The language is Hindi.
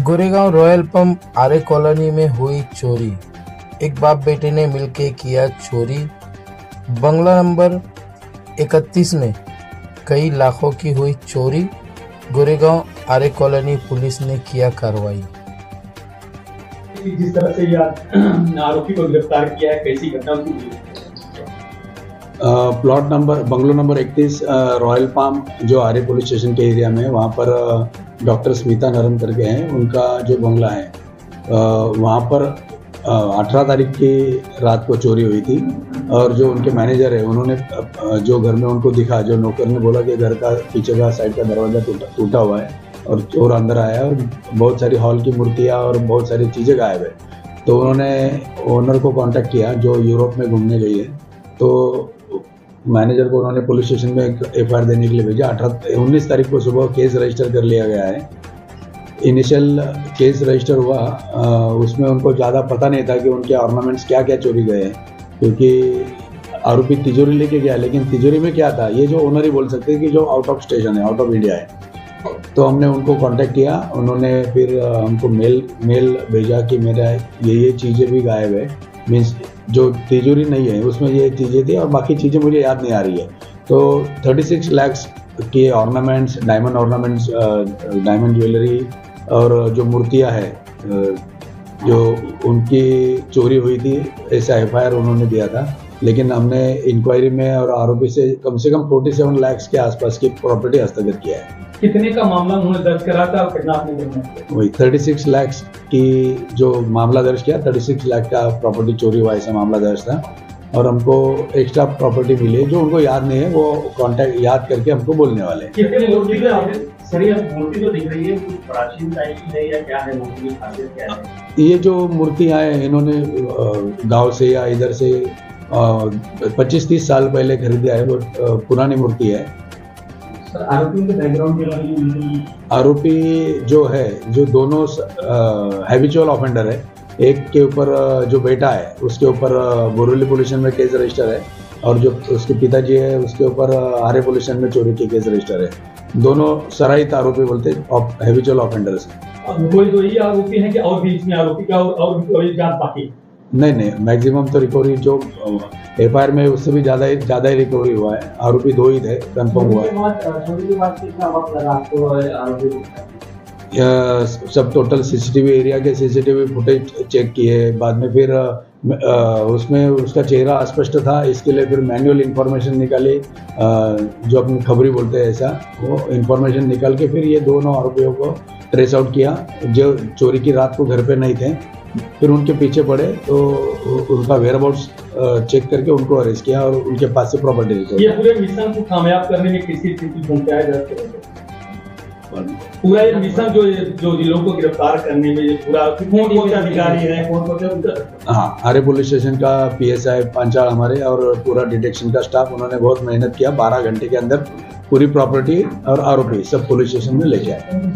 गोरेगांव रॉयल पंप आरे कॉलोनी में हुई चोरी। एक बाप बेटे ने मिलकर किया चोरी। बंगला नंबर 31 में कई लाखों की हुई चोरी। गोरेगांव आरे कॉलोनी पुलिस ने किया कार्रवाई। जिस तरह से यह आरोपी को गिरफ्तार किया है, कैसी घटना हुई? Plot number bungalow number 31 royal palm जो आरे पुलिस स्टेशन के एरिया में, वहाँ पर डॉक्टर स्मिता नरम करके हैं, उनका जो बंगला है वहाँ पर 18 तारीख की रात को चोरी हुई थी। और जो उनके मैनेजर है, उन्होंने जो घर में उनको दिखा, जो नौकर ने बोला कि घर का पीछे का साइड का दरवाज़ा टूटा हुआ है और चोर अंदर आया और बहुत सारी हॉल की मूर्तियाँ और बहुत सारी चीज़ें गायब है। तो उन्होंने ओनर को कांटेक्ट किया जो यूरोप में घूमने गई है। तो मैनेजर को उन्होंने पुलिस स्टेशन में एफआईआर देने के लिए भेजा। 19 तारीख को सुबह केस रजिस्टर कर लिया गया है। इनिशियल केस रजिस्टर हुआ, उसमें उनको ज़्यादा पता नहीं था कि उनके ऑर्नामेंट्स क्या क्या चोरी गए हैं, क्योंकि आरोपी तिजोरी लेके गया, लेकिन तिजोरी में क्या था ये जो ओनर ही बोल सकते हैं कि जो आउट ऑफ स्टेशन है, आउट ऑफ इंडिया है। तो हमने उनको कांटेक्ट किया, उन्होंने फिर हमको मेल भेजा कि मेरा ये चीज़ें भी गायब है, मीन्स जो तिजोरी नहीं है उसमें ये चीज़ें थी और बाकी चीज़ें मुझे याद नहीं आ रही है। तो 36 लाख के ornaments, diamond ornaments, diamond jewellery और जो मूर्तियाँ हैं जो उनकी चोरी हुई थी, ऐसा एफआईआर उन्होंने दिया था। लेकिन हमने इंक्वायरी में और आरोपी से कम 47 लाख के आसपास की प्रॉपर्टी हस्तगत किया है। कितने का मामला उन्होंने दर्ज करा था और कितना आपने गिरफ्तार किया? वही 36 लाख की जो मामला दर्ज किया, 36 लाख का प्रॉपर्टी चोरी हुआ ऐसा मामला दर्ज था। और हमको एक्स्ट्रा प्रॉपर्टी मिली है जो उनको याद नहीं है, वो कांटेक्ट याद करके हमको बोलने वाले हैं। कितने मूर्ति सर, ये मूर्ति तो दिख रही है, कुछ प्राचीन टाइप की है या क्या है? मूर्ति की खासियत क्या है? ये जो मूर्तियाँ हैं इन्होंने गाँव से या इधर से 25-30 साल पहले खरीदा है, वो पुरानी मूर्ति है। सर, आरोपियों के बैकग्राउंड के बारे में? आरोपी जो है, जो दोनों हैबिचुअल ऑफेंडर है। एक के ऊपर जो बेटा है उसके ऊपर बोरीवली पुलिस स्टेशन में केस रजिस्टर है, और जो उसके पिताजी है उसके ऊपर आरे पुलिस स्टेशन में चोरी के केस रजिस्टर है। दोनों सराहित आरोपी बोलते हैं, हैबिचुअल ऑफेंडर्स हैं। कोई तो ये आरोपी है कि और भी इसमें आरोपी का और भी जांच बाकी? नहीं, मैक्सिमम तो रिकवरी जो एफआईआर में उससे भी ज़्यादा ही रिकवरी हुआ है। आरोपी 2 ही थे, कंफर्म हुआ है। सब टोटल सीसीटीवी एरिया के सीसीटीवी फुटेज चेक किए, बाद में फिर उसमें उसका चेहरा अस्पष्ट था, इसके लिए फिर मैनुअल इंफॉर्मेशन निकाली, जो अपनी खबरी बोलते हैं ऐसा, वो इंफॉर्मेशन निकाल के फिर ये दोनों आरोपियों को ट्रेस आउट किया जो चोरी की रात को घर पे नहीं थे। फिर उनके पीछे पड़े तो उनका वेयरअबाउट्स चेक करके उनको अरेस्ट किया और उनके पास से प्रॉपर्टी रिकवर। ये पूरे मिशन को कामयाब करने में किसी चीज की भूमिका है? पूरा ये मिशन जो लोगों को गिरफ्तार करने में पूरा कौन से अधिकारी हैं, कौन से? हाँ, आरे पुलिस स्टेशन का पीएसआई पांचाल हमारे और पूरा डिटेक्शन का स्टाफ, उन्होंने बहुत मेहनत किया। 12 घंटे के अंदर पूरी प्रॉपर्टी और आरोपी सब पुलिस स्टेशन में लेके आए।